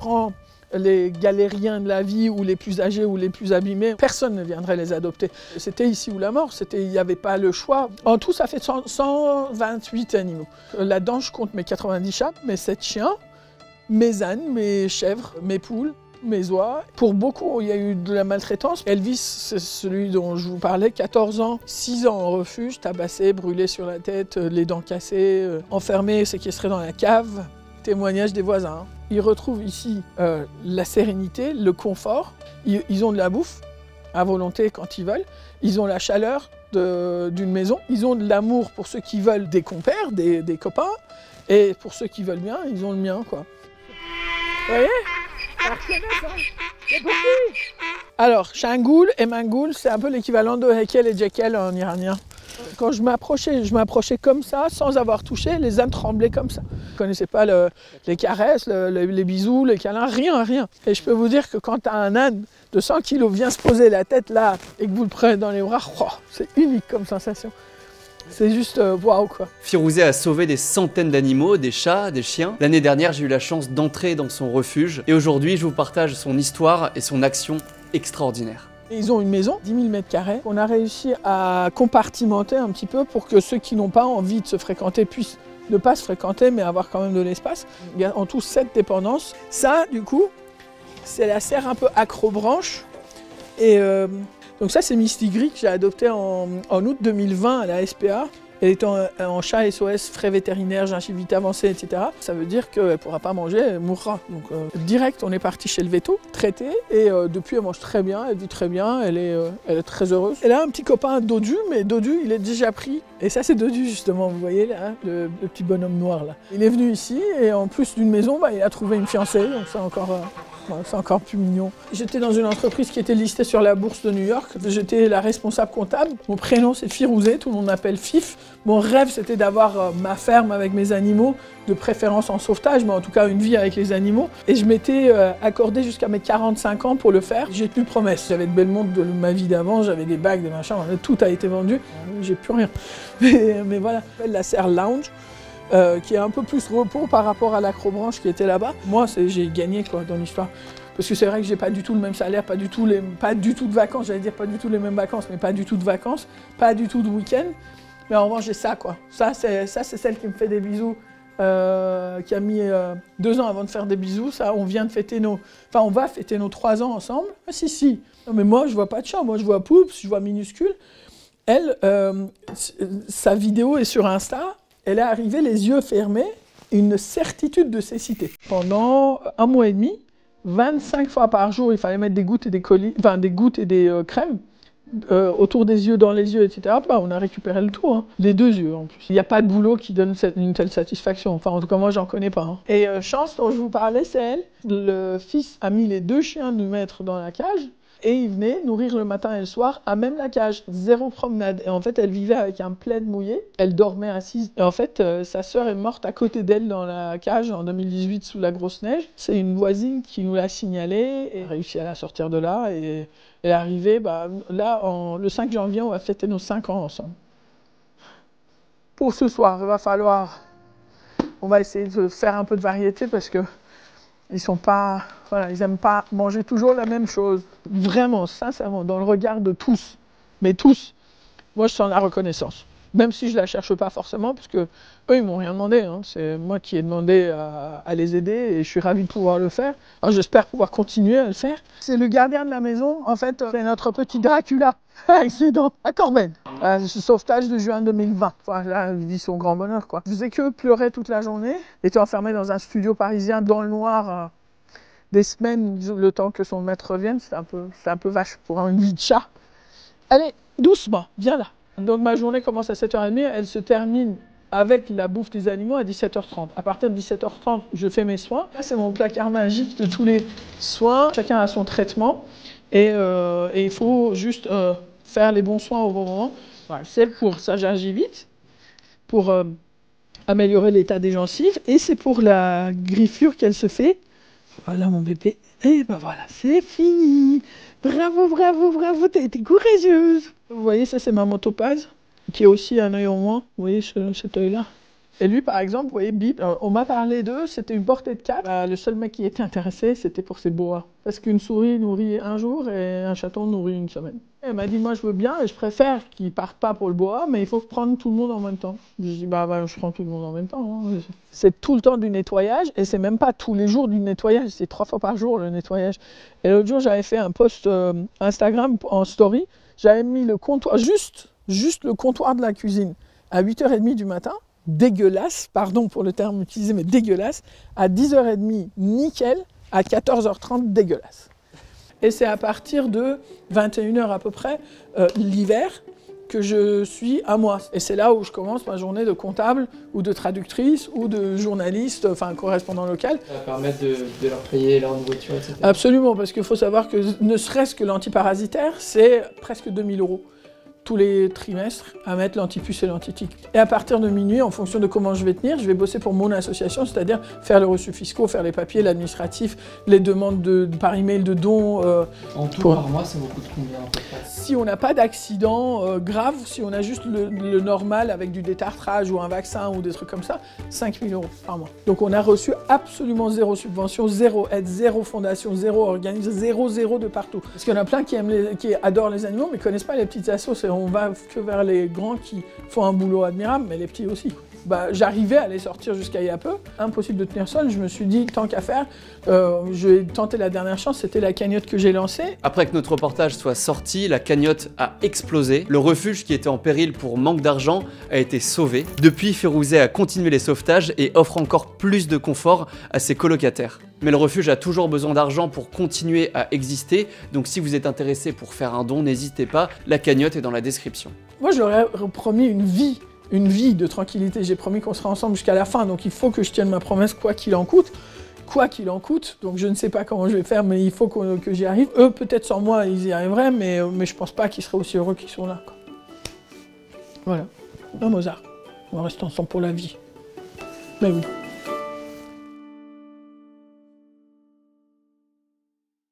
prends les galériens de la vie ou les plus âgés ou les plus abîmés, personne ne viendrait les adopter. C'était ici ou la mort, il n'y avait pas le choix. En tout, ça fait 128 animaux. Là-dedans, je compte mes 90 chats, mes 7 chiens, mes ânes, mes chèvres, mes poules, mes oies. Pour beaucoup, il y a eu de la maltraitance. Elvis, c'est celui dont je vous parlais, 14 ans, 6 ans en refuge, tabassé, brûlé sur la tête, les dents cassées, enfermé, séquestré dans la cave. Témoignage des voisins. Ils retrouvent ici la sérénité, le confort. Ils ont de la bouffe à volonté quand ils veulent. Ils ont la chaleur d'une maison. Ils ont de l'amour pour ceux qui veulent des compères, des copains. Et pour ceux qui veulent bien, ils ont le mien, quoi. Vous voyez ? Alors, Shangoul et Mangoul, c'est un peu l'équivalent de Hekel et Jekyll en iranien. Quand je m'approchais comme ça, sans avoir touché, les ânes tremblaient comme ça. Je ne connaissais pas les caresses, les bisous, les câlins, rien. Et je peux vous dire que quand un âne de 100 kilos vient se poser la tête là et que vous le prenez dans les bras, oh, c'est unique comme sensation. C'est juste waouh quoi. Firouzeh a sauvé des centaines d'animaux, des chats, des chiens. L'année dernière, j'ai eu la chance d'entrer dans son refuge. Et aujourd'hui, je vous partage son histoire et son action extraordinaire. Ils ont une maison, 10 000 m², qu'on a réussi à compartimenter un petit peu pour que ceux qui n'ont pas envie de se fréquenter puissent ne pas se fréquenter, mais avoir quand même de l'espace. Il y a en tout 7 dépendances. Ça, du coup, c'est la serre un peu acrobranche. Et donc ça, c'est Misty Gris que j'ai adopté en août 2020 à la SPA. Elle est en chat SOS, frais vétérinaires, gingivite avancée, etc. Ça veut dire qu'elle ne pourra pas manger, elle mourra. Donc direct, on est parti chez le véto, traité. Et depuis, elle mange très bien, elle vit très bien, elle est très heureuse. Elle a un petit copain Dodu, mais Dodu, il est déjà pris. Et ça, c'est Dodu, justement, vous voyez, là, hein, le petit bonhomme noir, là. Il est venu ici, et en plus d'une maison, il a trouvé une fiancée, donc c'est encore plus mignon. J'étais dans une entreprise qui était listée sur la bourse de New York. J'étais la responsable comptable. Mon prénom, c'est Firouzeh, tout le monde m'appelle Fif. Mon rêve, c'était d'avoir ma ferme avec mes animaux, de préférence en sauvetage, mais en tout cas une vie avec les animaux. Et je m'étais accordé jusqu'à mes 45 ans pour le faire. J'ai tenu promesse. J'avais de belles montres de ma vie d'avant, j'avais des bagues, des machins, tout a été vendu. J'ai plus rien. Mais voilà, la serre lounge. Qui est un peu plus repos par rapport à l'acrobranche qui était là-bas. Moi, j'ai gagné quoi dans l'histoire. Parce que c'est vrai que j'ai pas du tout le même salaire, pas du tout de vacances, j'allais dire pas du tout les mêmes vacances, mais pas du tout de vacances, pas du tout de week-end. Mais en revanche, j'ai ça quoi. Ça, c'est celle qui me fait des bisous, qui a mis 2 ans avant de faire des bisous. Ça, on vient de fêter on va fêter nos 3 ans ensemble. Ah si. Non, mais moi, je vois pas de chat, moi je vois Poups, je vois Minuscule. Elle, sa vidéo est sur Insta. Elle est arrivée les yeux fermés, une certitude de cécité. Pendant 1 mois et demi, 25 fois par jour, il fallait mettre des gouttes et des crèmes autour des yeux, dans les yeux, etc. On a récupéré le tout, hein. Les 2 yeux en plus. Il n'y a pas de boulot qui donne une telle satisfaction. Enfin, en tout cas, moi, j'en connais pas. Hein. Et Chance, dont je vous parlais, c'est elle. Le fils a mis les 2 chiens de maître dans la cage. Et il venait nourrir le matin et le soir à même la cage, 0 promenade. Et en fait, elle vivait avec un plaid mouillé, elle dormait assise. Et en fait, sa sœur est morte à côté d'elle dans la cage en 2018 sous la grosse neige. C'est une voisine qui nous l'a signalé et a réussi à la sortir de là. Et elle est arrivée, là, le 5 janvier, on va fêter nos 5 ans ensemble. Pour ce soir, il va falloir... On va essayer de faire un peu de variété parce que ils aiment pas manger toujours la même chose. Vraiment, sincèrement, dans le regard de tous, mais tous, moi je sens la reconnaissance. Même si je la cherche pas forcément, parce que eux ils m'ont rien demandé. Hein. C'est moi qui ai demandé à les aider et je suis ravi de pouvoir le faire. J'espère pouvoir continuer à le faire. C'est le gardien de la maison, en fait, c'est notre petit Dracula avec ses dents à corbeille. Ce sauvetage de juin 2020. Enfin, là, il vit son grand bonheur, quoi. Je faisais que pleurer toute la journée. J'étais enfermé dans un studio parisien dans le noir des semaines, le temps que son maître revienne. C'est un peu vache pour une vie de chat. Allez, doucement, viens là. Donc ma journée commence à 7h30, elle se termine avec la bouffe des animaux à 17h30. À partir de 17h30, je fais mes soins. Là, c'est mon placard magique de tous les soins. Chacun a son traitement et il faut juste faire les bons soins au bon moment. Voilà, c'est pour sa gingivite, pour améliorer l'état des gencives, et c'est pour la griffure qu'elle se fait. Voilà mon bébé. Et ben voilà, c'est fini. Bravo, bravo, bravo, t'as été courageuse. Vous voyez, ça c'est ma motopaze, qui est aussi un œil en moins. Vous voyez cet œil-là. Et lui, par exemple, vous voyez, Bip, on m'a parlé d'eux, c'était une portée de 4. Le seul mec qui était intéressé, c'était pour ses boas. Parce qu'une souris nourrit un jour et un chaton nourrit une semaine. Elle m'a dit, moi je veux bien et je préfère qu'ils partent pas pour le boa, mais il faut prendre tout le monde en même temps. Je dis, bah je prends tout le monde en même temps. Hein. C'est tout le temps du nettoyage et c'est même pas tous les jours du nettoyage, c'est 3 fois par jour le nettoyage. Et l'autre jour, j'avais fait un post Instagram en story, j'avais mis le comptoir, juste le comptoir de la cuisine à 8h30 du matin, dégueulasse, pardon pour le terme utilisé, mais dégueulasse, à 10h30, nickel, à 14h30, dégueulasse. Et c'est à partir de 21h à peu près, l'hiver, que je suis à moi. Et c'est là où je commence ma journée de comptable, ou de traductrice, ou de journaliste, enfin correspondant local. Ça va permettre de leur payer leur nourriture, etc. Absolument, parce qu'il faut savoir que ne serait-ce que l'antiparasitaire, c'est presque 2 000 € tous les trimestres à mettre l'antipuce et l'antitique. Et à partir de minuit, en fonction de comment je vais tenir, je vais bosser pour mon association, c'est-à-dire faire les reçus fiscaux, faire les papiers, l'administratif, les demandes par email de dons. En tout, par mois, ça vous coûte combien à peu près? Si on n'a pas d'accident grave, si on a juste le normal avec du détartrage ou un vaccin ou des trucs comme ça, 5 000 € par mois. Donc on a reçu absolument 0 subvention, 0 aide, 0 fondation, 0 organisme, 0 de partout. Parce qu'il y en a plein qui adorent les animaux mais ne connaissent pas les petites assos. On va que vers les grands qui font un boulot admirable, mais les petits aussi. J'arrivais à les sortir jusqu'à il y a peu. Impossible de tenir seul, je me suis dit, tant qu'à faire, je vais tenter la dernière chance, c'était la cagnotte que j'ai lancée. Après que notre reportage soit sorti, la cagnotte a explosé. Le refuge qui était en péril pour manque d'argent a été sauvé. Depuis, Férouzet a continué les sauvetages et offre encore plus de confort à ses colocataires. Mais le refuge a toujours besoin d'argent pour continuer à exister, donc si vous êtes intéressé pour faire un don, n'hésitez pas, la cagnotte est dans la description. Moi, je leur ai promis une vie de tranquillité. J'ai promis qu'on serait ensemble jusqu'à la fin, donc il faut que je tienne ma promesse quoi qu'il en coûte. Quoi qu'il en coûte, donc je ne sais pas comment je vais faire, mais il faut que j'y arrive. Eux, peut-être sans moi, ils y arriveraient, mais je pense pas qu'ils seraient aussi heureux qu'ils sont là, quoi. Voilà. Un Mozart. On va rester ensemble pour la vie. Mais oui.